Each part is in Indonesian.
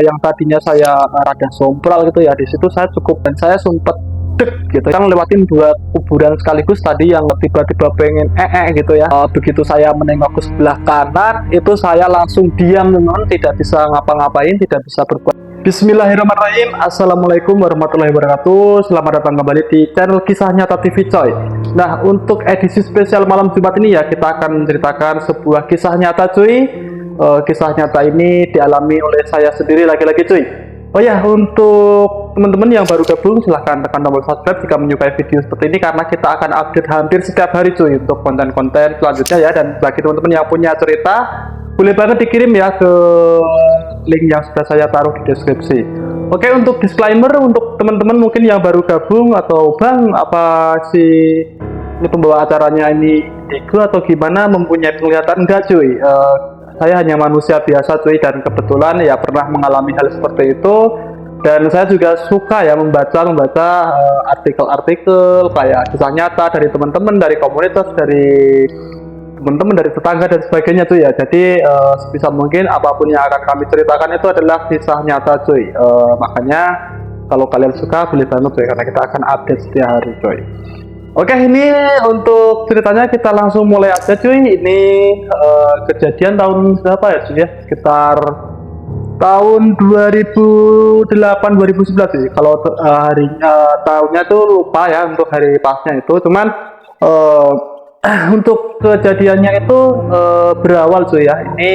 yang tadinya saya rada sompral gitu ya, di situ saya cukup dan saya sempet dek gitu kan lewatin dua kuburan sekaligus tadi yang tiba-tiba pengen gitu ya. Begitu saya menengok ke sebelah kanan itu saya langsung diam teman, tidak bisa ngapa-ngapain, tidak bisa berbuat. Bismillahirrahmanirrahim. Assalamualaikum warahmatullahi wabarakatuh. Selamat datang kembali di channel Kisah Nyata TV coy. Nah, untuk edisi spesial malam Jumat ini ya, kita akan menceritakan sebuah kisah nyata cuy. Kisah nyata ini dialami oleh saya sendiri lagi-lagi cuy. Oh ya, untuk teman-teman yang baru gabung silahkan tekan tombol subscribe jika menyukai video seperti ini, karena kita akan update hampir setiap hari cuy untuk konten-konten selanjutnya ya. Dan bagi teman-teman yang punya cerita, boleh banget dikirim ya ke link yang sudah saya taruh di deskripsi. Oke, untuk disclaimer untuk teman-teman mungkin yang baru gabung atau bang apa sih ini pembawa acaranya ini indigo atau gimana, mempunyai penglihatan enggak cuy. Saya hanya manusia biasa cuy, dan kebetulan ya pernah mengalami hal seperti itu. Dan saya juga suka ya membaca artikel-artikel kayak kisah nyata dari teman-teman, dari komunitas, dari teman-teman, dari tetangga dan sebagainya tuh ya. Jadi sebisa mungkin apapun yang akan kami ceritakan itu adalah kisah nyata cuy. Makanya kalau kalian suka boleh banget cuy, karena kita akan update setiap hari cuy. Oke, ini untuk ceritanya kita langsung mulai aja cuy. Ini kejadian tahun berapa ya cuy ya? Sekitar tahun 2008-2011 sih. Kalau tahunnya tuh lupa ya untuk hari pasnya itu. Cuman untuk kejadiannya itu berawal cuy ya. Ini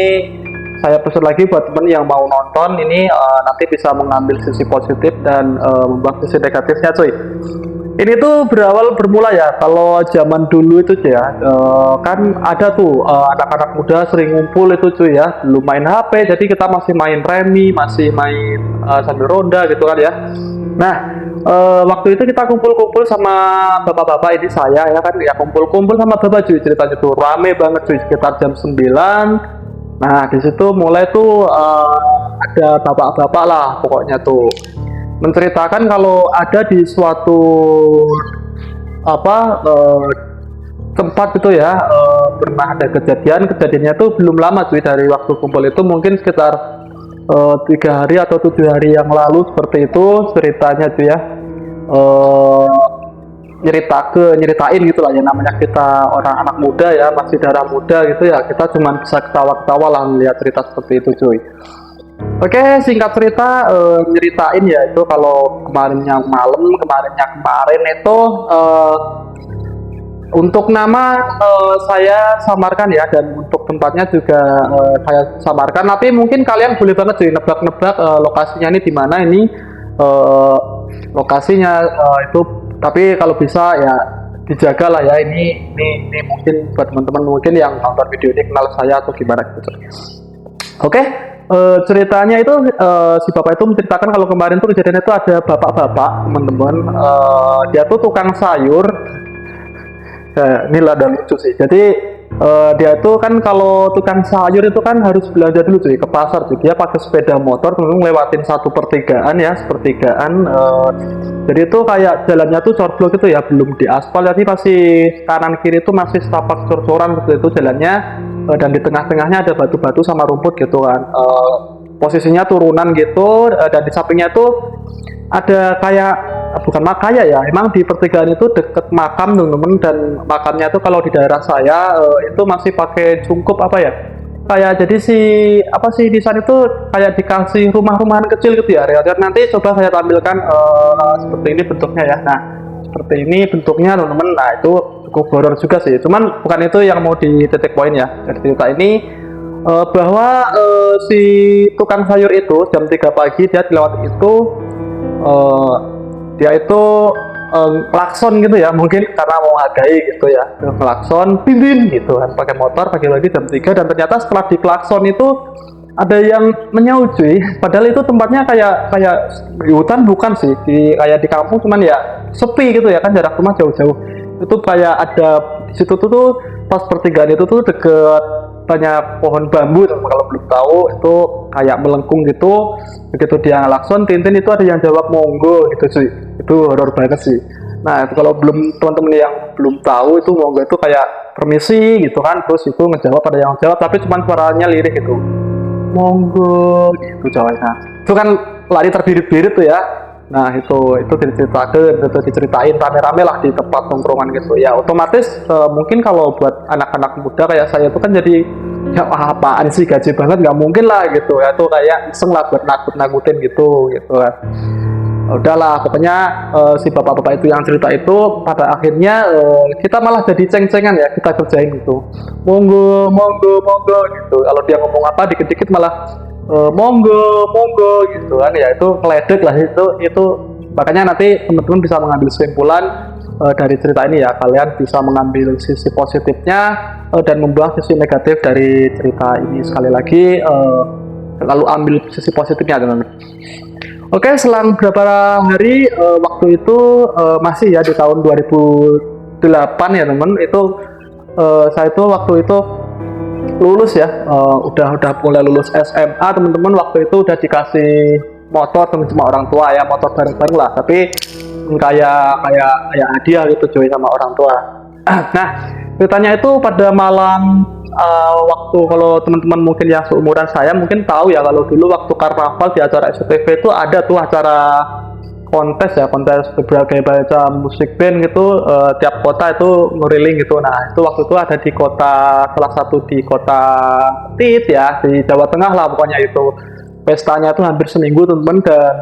saya pesan lagi buat temen yang mau nonton ini, nanti bisa mengambil sisi positif dan membuang sisi negatifnya cuy. Ini tuh bermula ya, kalau zaman dulu itu cuy ya, kan ada tuh anak-anak muda sering ngumpul itu cuy ya, belum main HP, jadi kita masih main remi, masih main sambil ronda gitu kan ya. Nah, waktu itu kita kumpul-kumpul sama bapak-bapak, ini saya ya kan ya, kumpul-kumpul sama bapak cuy, ceritanya tuh rame banget cuy, sekitar jam 9. Nah, di situ mulai tuh ada bapak-bapak lah pokoknya tuh menceritakan kalau ada di suatu tempat gitu ya, pernah ada kejadiannya tuh belum lama cuy dari waktu kumpul itu, mungkin sekitar 3 hari atau 7 hari yang lalu seperti itu ceritanya cuy ya. Nyeritain gitu lah ya, namanya kita orang anak muda ya, masih darah muda gitu ya, kita cuma bisa ketawa-ketawa lah melihat cerita seperti itu cuy. Oke, singkat cerita, nyeritain ya itu kalau kemarin kemarin itu untuk nama saya samarkan ya, dan untuk tempatnya juga saya samarkan. Tapi mungkin kalian boleh banget cuy nebak-nebak lokasinya ini di mana ini, lokasinya itu. Tapi kalau bisa ya dijaga lah ya, ini mungkin buat teman-teman mungkin yang nonton video ini kenal saya atau gimana gitu. Oke, ceritanya itu si bapak itu menceritakan kalau kemarin tuh kejadian itu ada bapak-bapak teman-teman, dia tuh tukang sayur. Ini lah dan lucu sih. Jadi dia tuh kan kalau tukang sayur itu kan harus belanja dulu cuy ke pasar cuy. Dia pakai sepeda motor teman-teman, lewatin satu pertigaan ya, jadi itu kayak jalannya tuh corblok gitu ya, belum diaspal, jadi masih kanan kiri itu masih setapak cor-coran seperti itu jalannya, dan di tengah-tengahnya ada batu-batu sama rumput gitu kan. Posisinya turunan gitu, dan di sampingnya tuh ada kayak bukan makaya ya, emang di pertigaan itu deket makam teman-teman, dan makamnya tuh kalau di daerah saya itu masih pakai cungkup apa ya, kayak jadi di sana itu kayak dikasih rumah-rumahan kecil gitu ya. Nanti coba saya tampilkan seperti ini bentuknya ya. Nah, seperti ini bentuknya teman-teman. Nah, itu cukup horor juga sih, cuman bukan itu yang mau di titik poin ya dari cerita ini. Bahwa si tukang sayur itu jam 3 pagi dia dilewati itu, dia itu klakson gitu ya, mungkin karena mau menghargai gitu ya, klakson pin gitu kan, pakai motor pagi-pagi jam 3. Dan ternyata setelah di klakson itu ada yang menyaut cuy, padahal itu tempatnya kayak di hutan bukan sih, kayak di kampung, cuman ya sepi gitu ya kan, jarak rumah jauh-jauh. Itu kayak ada di situ tuh pas pertigaan itu tuh deket banyak pohon bambu teman, kalau belum tahu itu kayak melengkung gitu. Begitu dia ngelakson Tintin itu ada yang jawab monggo gitu cuy, itu horor banget sih. Nah, itu kalau teman-teman yang belum tahu itu monggo itu kayak permisi gitu kan, terus itu ngejawab, ada yang jawab tapi cuma suaranya lirih gitu, monggo gitu jawabnya. Itu kan lari terbirit-birit tuh ya. Nah itu diceritain rame-rame lah di tempat nongkrongan gitu ya. Otomatis mungkin kalau buat anak-anak muda kayak saya itu kan jadi ya apaan sih gaji banget, nggak mungkin lah gitu ya. Itu kayak iseng lah buat nakut-nakutin gitu kan. Udahlah pokoknya si bapak-bapak itu yang cerita itu pada akhirnya kita malah jadi ceng-cengan ya, kita kerjain gitu. Monggo gitu. Kalau dia ngomong apa dikit-dikit malah monggo gitu kan ya, itu meledek lah itu. Makanya nanti teman-teman bisa mengambil kesimpulan dari cerita ini ya, kalian bisa mengambil sisi positifnya dan membuang sisi negatif dari cerita ini. Sekali lagi lalu ambil sisi positifnya teman-teman. Oke, selang beberapa hari waktu itu masih ya di tahun 2008 ya teman, itu saya itu waktu itu lulus ya, udah mulai lulus SMA teman-teman. Waktu itu udah dikasih motor sama orang tua ya, motor bareng-bareng lah, tapi kayak hadiah gitu cuy sama orang tua. Nah ceritanya itu pada malam waktu, kalau teman-teman mungkin yang seumuran saya mungkin tahu ya, kalau dulu waktu karnaval di acara SCTV itu ada tuh acara kontes berbagai macam musik band gitu, tiap kota itu ngeriling gitu. Nah itu waktu itu ada di kota, salah satu di kota Tit ya, di Jawa Tengah lah pokoknya. Itu pestanya tuh hampir seminggu teman-teman, dan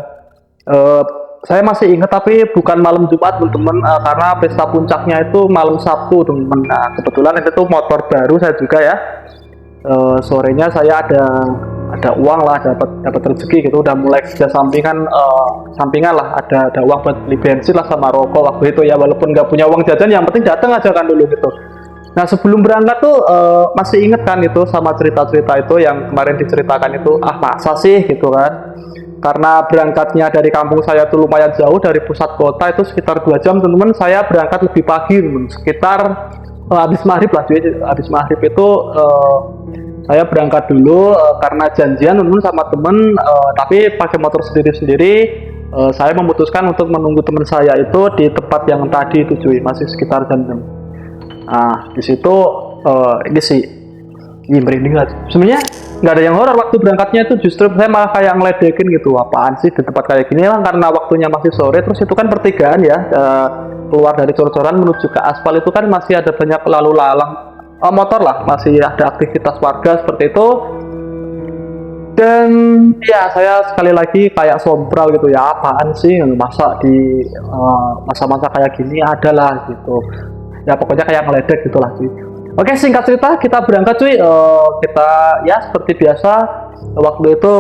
saya masih ingat tapi bukan malam Jumat teman-teman, karena pesta puncaknya itu malam Sabtu teman-teman. Nah kebetulan itu tuh motor baru saya juga ya. Sorenya saya ada uang lah, dapat rezeki gitu, udah mulai kerja sampingan lah, ada uang buat beli bensin lah sama rokok waktu itu ya, walaupun nggak punya uang jajan, yang penting datang aja kan dulu gitu. Nah sebelum berangkat tuh masih inget kan itu sama cerita-cerita itu yang kemarin diceritakan itu, masa sih gitu kan, karena berangkatnya dari kampung saya tuh lumayan jauh dari pusat kota, itu sekitar 2 jam teman-teman. Saya berangkat lebih pagi teman, sekitar habis maghrib lah cuy. Habis maghrib itu saya berangkat dulu karena janjian teman sama temen, tapi pakai motor sendiri-sendiri. Saya memutuskan untuk menunggu teman saya itu di tempat yang tadi itu cuy, masih sekitar jam-jam. Nah di situ ini sih merinding lah. Sebenarnya nggak ada yang horor waktu berangkatnya, itu justru saya malah kayak ngeledekin gitu, apaan sih di tempat kayak gini lah, karena waktunya masih sore, terus itu kan pertigaan ya, keluar dari cor-coran menuju ke aspal itu kan masih ada banyak lalu lalang motor lah, masih ada aktivitas warga seperti itu. Dan ya saya sekali lagi kayak sombral gitu ya, apaan sih masa di masa-masa kayak gini ada lah gitu ya, pokoknya kayak ngeledek gitulah cuy. Oke, singkat cerita kita berangkat cuy. Kita ya seperti biasa waktu itu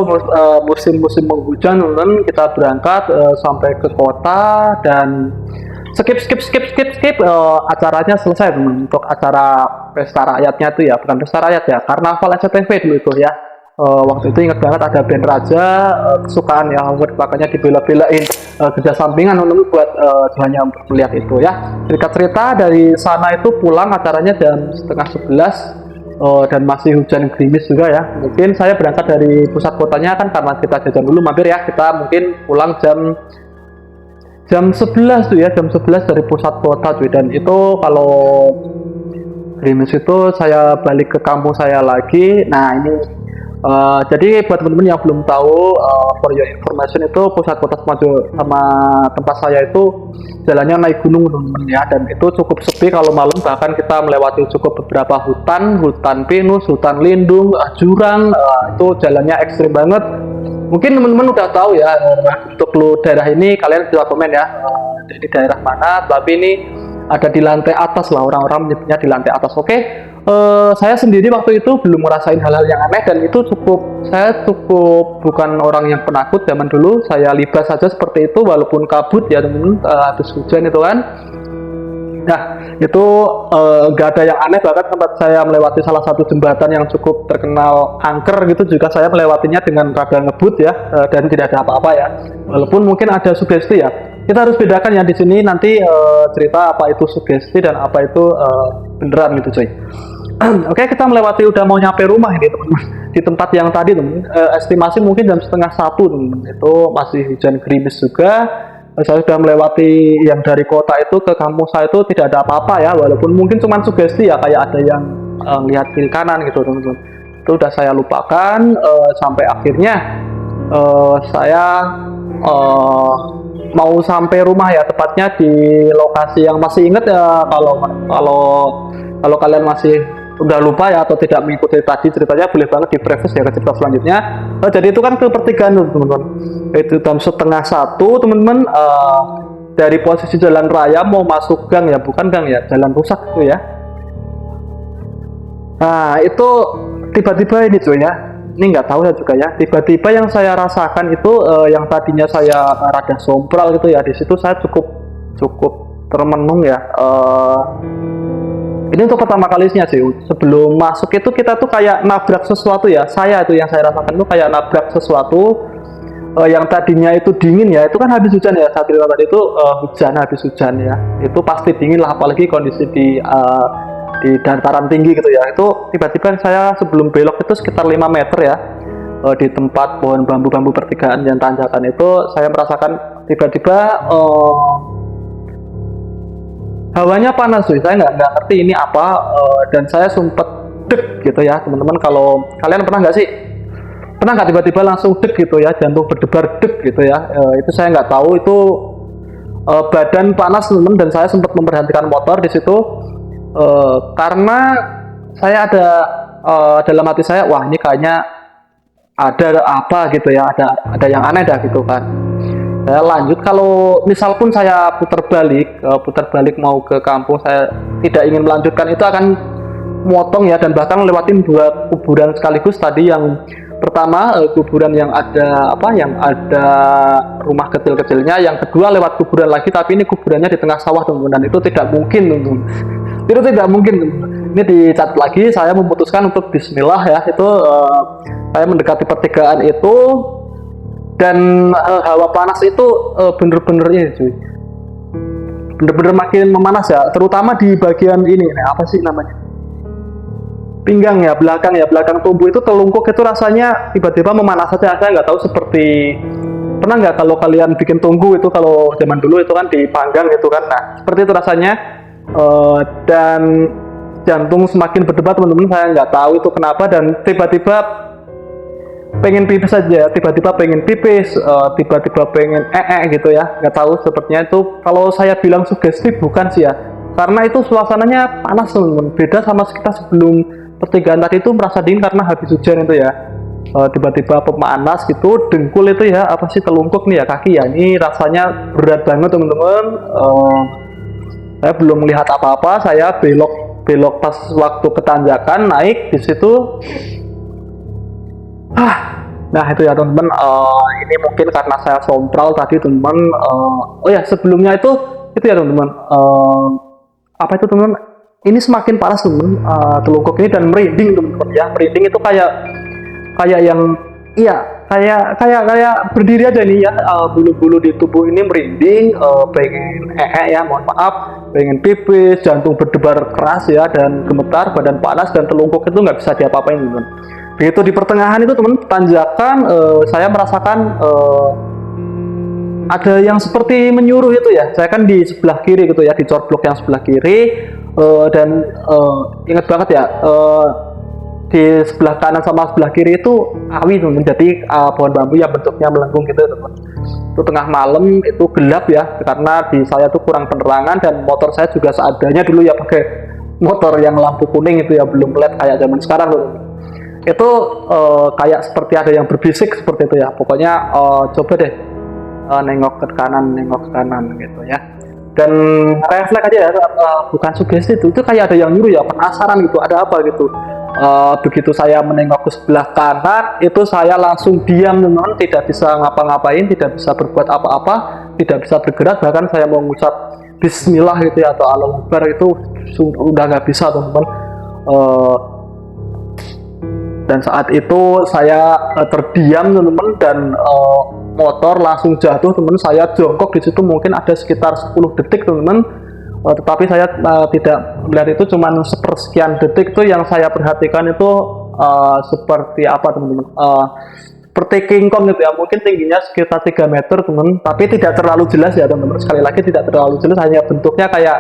musim penghujan teman, kita berangkat sampai ke kota, dan skip acaranya selesai teman. Untuk acara pesta rakyatnya itu ya, bukan pesta rakyat ya, karnaval SCTV dulu itu ya. Waktu itu ingat banget ada band Raja kesukaan ya, makanya dibela-belain kerja sampingan untuk buat hanya melihat itu ya. Cerita dari sana itu pulang acaranya jam 10:30, dan masih hujan gerimis juga ya. Mungkin saya berangkat dari pusat kotanya kan, karena kita jajan dulu mampir ya, kita mungkin pulang jam 11 tuh ya, jam 11 dari pusat kota cuy. Dan itu kalau gerimis itu saya balik ke kampung saya lagi. Nah ini jadi buat teman-teman yang belum tahu, for your information, itu pusat kota sama tempat saya itu jalannya naik gunung teman-teman ya, dan itu cukup sepi kalau malam. Bahkan kita melewati cukup beberapa hutan pinus, hutan lindung, jurang, itu jalannya ekstrim banget. Mungkin teman-teman udah tahu ya, untuk lu daerah ini kalian bisa komen ya, di daerah mana, tapi ini ada di lantai atas lah, orang-orang menyebutnya di lantai atas. Oke. Saya sendiri waktu itu belum ngerasain hal-hal yang aneh, dan itu saya cukup bukan orang yang penakut zaman dulu. Saya libas saja seperti itu walaupun kabut ya teman-teman, habis hujan itu kan. Nah itu nggak ada yang aneh. Bahkan tempat saya melewati salah satu jembatan yang cukup terkenal angker gitu, juga saya melewatinya dengan rada ngebut ya, dan tidak ada apa-apa ya, walaupun mungkin ada sugesti ya. Kita harus bedakan ya di sini nanti cerita apa itu sugesti dan apa itu beneran gitu cuy. Oke, kita melewati, udah mau nyampe rumah ini teman-teman, di tempat yang tadi teman, estimasi mungkin jam 12:30 teman, itu masih hujan gerimis juga. Saya sudah melewati yang dari kota itu ke kampung saya itu tidak ada apa-apa ya, walaupun mungkin cuma sugesti ya, kayak ada yang lihat kiri kanan gitu teman-teman. Itu udah saya lupakan sampai akhirnya saya uh, mau sampai rumah ya, tepatnya di lokasi yang masih ingat ya. Kalau kalau kalian masih udah lupa ya atau tidak mengikuti tadi ceritanya, boleh banget di preface ya ke cerita selanjutnya. Jadi itu kan ke pertigaan teman-teman, itu jam setengah satu teman-teman, dari posisi jalan raya mau masuk gang ya, bukan gang ya, jalan rusak itu ya. Nah itu tiba-tiba ini cuy ya, ini nggak tahu ya juga ya, tiba-tiba yang saya rasakan itu yang tadinya saya rada sompral gitu ya, di situ saya cukup cukup termenung ya. Ini untuk pertama kalinya sih, sebelum masuk itu kita tuh kayak nabrak sesuatu ya, saya itu yang saya rasakan tuh kayak nabrak sesuatu yang tadinya itu dingin ya, itu kan habis hujan ya, saat itu tadi itu hujan, habis hujan ya, itu pasti dingin lah, apalagi kondisi di dataran tinggi gitu ya. Itu tiba-tiba saya sebelum belok itu sekitar 5 meter ya, di tempat pohon bambu-bambu pertigaan dan tanjakan itu saya merasakan tiba-tiba hawanya panas sih, saya nggak ngerti ini apa, dan saya sempet deg gitu ya teman-teman. Kalau kalian pernah nggak sih, pernah nggak tiba-tiba langsung deg gitu ya, jantung berdebar deg gitu ya. Itu saya nggak tahu itu badan panas teman-teman, dan saya sempat memberhentikan motor di situ karena saya dalam hati saya, wah ini kayaknya ada apa gitu ya, ada yang aneh dah gitu kan. Saya lanjut, kalau misal pun saya putar balik mau ke kampung, saya tidak ingin melanjutkan, itu akan motong ya, dan bahkan lewatin 2 kuburan sekaligus. Tadi yang pertama kuburan yang ada rumah kecil-kecilnya, yang kedua lewat kuburan lagi, tapi ini kuburannya di tengah sawah teman-teman, dan itu tidak mungkin teman-teman. Itu tidak mungkin teman-teman. Ini dicatat lagi, saya memutuskan untuk bismillah ya. Itu saya mendekati pertigaan itu, dan hawa panas itu bener-bener ini cuy, bener-bener makin memanas ya, terutama di bagian ini apa sih namanya, pinggang ya, belakang tubuh itu telungkup itu rasanya tiba-tiba memanas saja. Saya nggak tahu, seperti pernah nggak kalau kalian bikin tunggu itu, kalau zaman dulu itu kan dipanggang itu kan, nah seperti itu rasanya. Dan jantung semakin berdebar teman-teman, saya nggak tahu itu kenapa, dan tiba-tiba pengen pipis saja, tiba-tiba pengen pipis, tiba-tiba pengen gitu ya, nggak tahu, sepertinya itu kalau saya bilang sugesti bukan sih ya, karena itu suasananya panas teman-teman, beda sama sekitar sebelum pertigaan tadi itu merasa dingin karena habis hujan itu ya. Tiba-tiba pemanas gitu, dengkul itu ya, apa sih, telungkup nih ya, kaki ya, ini rasanya berat banget teman-teman. Saya belum melihat apa-apa, saya belok pas waktu ketanjakan naik di situ. Nah itu ya teman-teman, ini mungkin karena saya sompral tadi teman-teman. Oh ya, sebelumnya itu ya teman-teman, apa itu teman-teman, ini semakin panas teman-teman, telungkup ini, dan merinding teman-teman ya. Merinding itu kayak yang iya, kayak berdiri aja nih ya, bulu-bulu di tubuh ini merinding, pengen ya, mohon maaf, pengen pipis, jantung berdebar keras ya, dan gemetar, badan panas, dan telungkup itu nggak bisa diapa-apain teman-teman. Begitu di pertengahan itu teman, tanjakan, saya merasakan ada yang seperti menyuruh itu ya. Saya kan di sebelah kiri gitu ya, di corblok yang sebelah kiri, dan ingat banget ya, di sebelah kanan sama sebelah kiri itu awi teman, jadi pohon bambu yang bentuknya melengkung gitu teman. Itu tengah malam, itu gelap ya, karena di saya tuh kurang penerangan, dan motor saya juga seadanya dulu ya, pakai motor yang lampu kuning itu ya, belum LED kayak zaman sekarang loh. Itu kayak seperti ada yang berbisik seperti itu ya, pokoknya coba deh nengok ke kanan gitu ya, dan refleks aja ya, bukan sugesti, itu kayak ada yang nyuruh ya, penasaran gitu, ada apa gitu. Begitu saya menengok ke sebelah kanan, itu saya langsung diam teman, tidak bisa ngapa-ngapain, tidak bisa berbuat apa-apa, tidak bisa bergerak, bahkan saya mau mengucap bismillah gitu ya, atau Allahu Akbar, itu udah nggak bisa teman-teman. Dan saat itu saya terdiam teman-teman, dan motor langsung jatuh teman. Saya jongkok di situ mungkin ada sekitar 10 detik teman-teman, tetapi saya tidak melihat itu, cuman sepersekian detik itu yang saya perhatikan itu seperti apa teman-teman, seperti King Kong gitu ya, mungkin tingginya sekitar 3 meter teman, tapi tidak terlalu jelas ya teman-teman, sekali lagi tidak terlalu jelas, hanya bentuknya kayak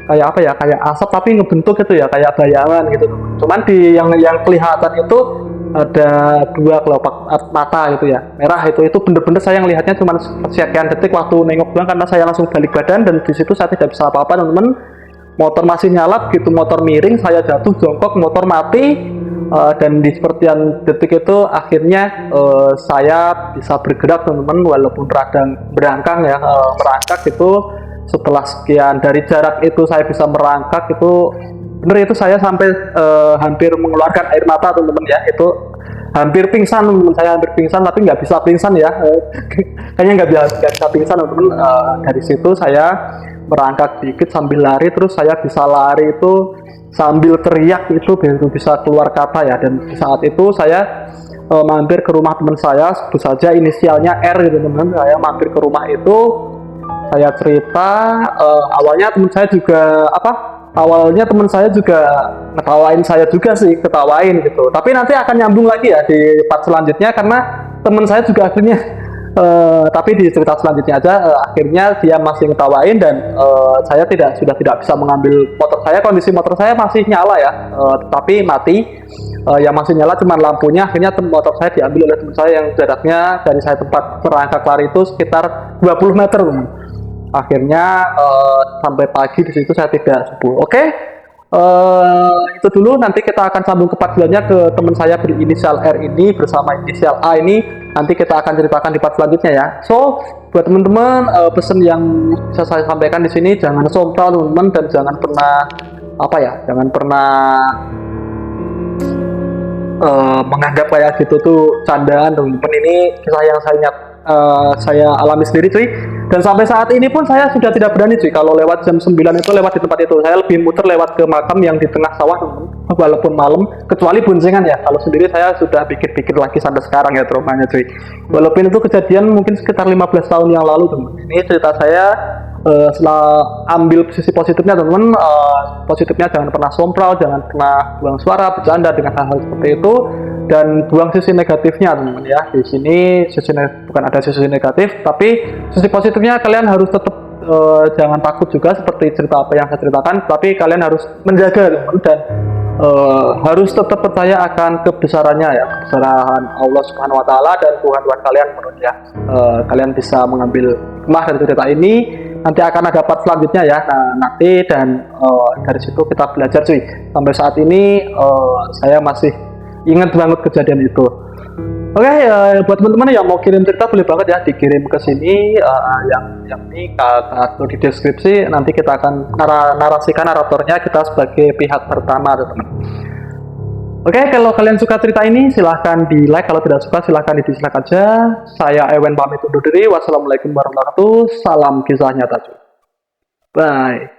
apa ya, kayak asap tapi ngebentuk gitu ya, kayak bayangan gitu. Cuman di yang kelihatan itu ada dua kelopak mata gitu ya, merah. Itu bener-bener saya ngelihatnya cuma sekian detik waktu nengok doang, karena saya langsung balik badan dan di situ saya tidak bisa apa-apa teman-teman. Motor masih nyala, gitu motor miring, saya jatuh jongkok, motor mati. Dan di sepertian detik itu akhirnya saya bisa bergerak teman-teman, walaupun radang berangkang ya, merangkak itu. Setelah sekian dari jarak itu saya bisa merangkak, itu bener, itu saya sampai hampir mengeluarkan air mata teman-teman ya. Itu hampir pingsan teman-teman, saya hampir pingsan tapi nggak bisa pingsan ya. Kayaknya nggak bisa pingsan teman-teman. Dari situ saya merangkak dikit sambil lari, terus saya bisa lari itu sambil teriak, itu baru bisa keluar kata ya. Dan di saat itu saya mampir ke rumah teman saya, sebut saja inisialnya R gitu teman-teman. Saya mampir ke rumah itu, saya cerita. Awalnya teman saya juga ngetawain saya juga sih, ketawain gitu. Tapi nanti akan nyambung lagi ya di part selanjutnya, karena teman saya juga akhirnya tapi di cerita selanjutnya aja, akhirnya dia masih ngetawain dan saya sudah tidak bisa mengambil motor saya. Kondisi motor saya masih nyala ya, tapi mati. Yang masih nyala cuma lampunya. Akhirnya motor saya diambil oleh teman saya yang jaraknya dari saya tempat merangkak lari itu sekitar 20 meter. Akhirnya sampai pagi di situ saya tidak subuh. Oke, itu dulu. Nanti kita akan sambung ke part selanjutnya ke teman saya berinisial R ini bersama inisial A ini. Nanti kita akan ceritakan di part selanjutnya ya. So, buat teman-teman, pesan yang bisa saya sampaikan di sini, jangan sombong teman-teman, dan jangan pernah menganggap kayak gitu tuh candaan teman-teman. Ini kisah yang saya alami sendiri cuy. Dan sampai saat ini pun saya sudah tidak berani cuy, kalau lewat jam 9 itu lewat di tempat itu. Saya lebih muter lewat ke makam yang di tengah sawah teman-teman, walaupun malam, kecuali boncengan ya. Kalau sendiri saya sudah pikir-pikir lagi sampai sekarang ya traumanya cuy. Walaupun itu kejadian mungkin sekitar 15 tahun yang lalu teman-teman. Ini cerita saya. Setelah ambil sisi positifnya teman-teman, positifnya jangan pernah sompral, jangan pernah buang suara, bercanda dengan hal-hal seperti itu, dan buang sisi negatifnya teman-teman ya. Di sini bukan ada sisi negatif, tapi sisi positifnya kalian harus tetap jangan takut juga seperti cerita apa yang saya ceritakan, tapi kalian harus menjaga teman-teman, dan harus tetap percaya akan kebesarannya ya, kebesaran Allah Subhanahu Wa Taala dan Tuhan kalian menurut ya. Kalian bisa mengambil hikmah dari cerita ini. Nanti akan ada part selanjutnya ya. Nanti dan dari situ kita belajar cuy. Sampai saat ini saya masih ingat banget kejadian itu. Oke, buat teman-teman yang mau kirim cerita boleh banget ya dikirim ke sini. Yang ini atau di deskripsi, nanti kita akan narasikan naratornya kita sebagai pihak pertama teman-teman. Oke, kalau kalian suka cerita ini silahkan di like, kalau tidak suka silahkan di dislike aja. Saya Ewen pamit undur diri. Wassalamualaikum warahmatullahi wabarakatuh. Salam kisah nyata cuy. Bye.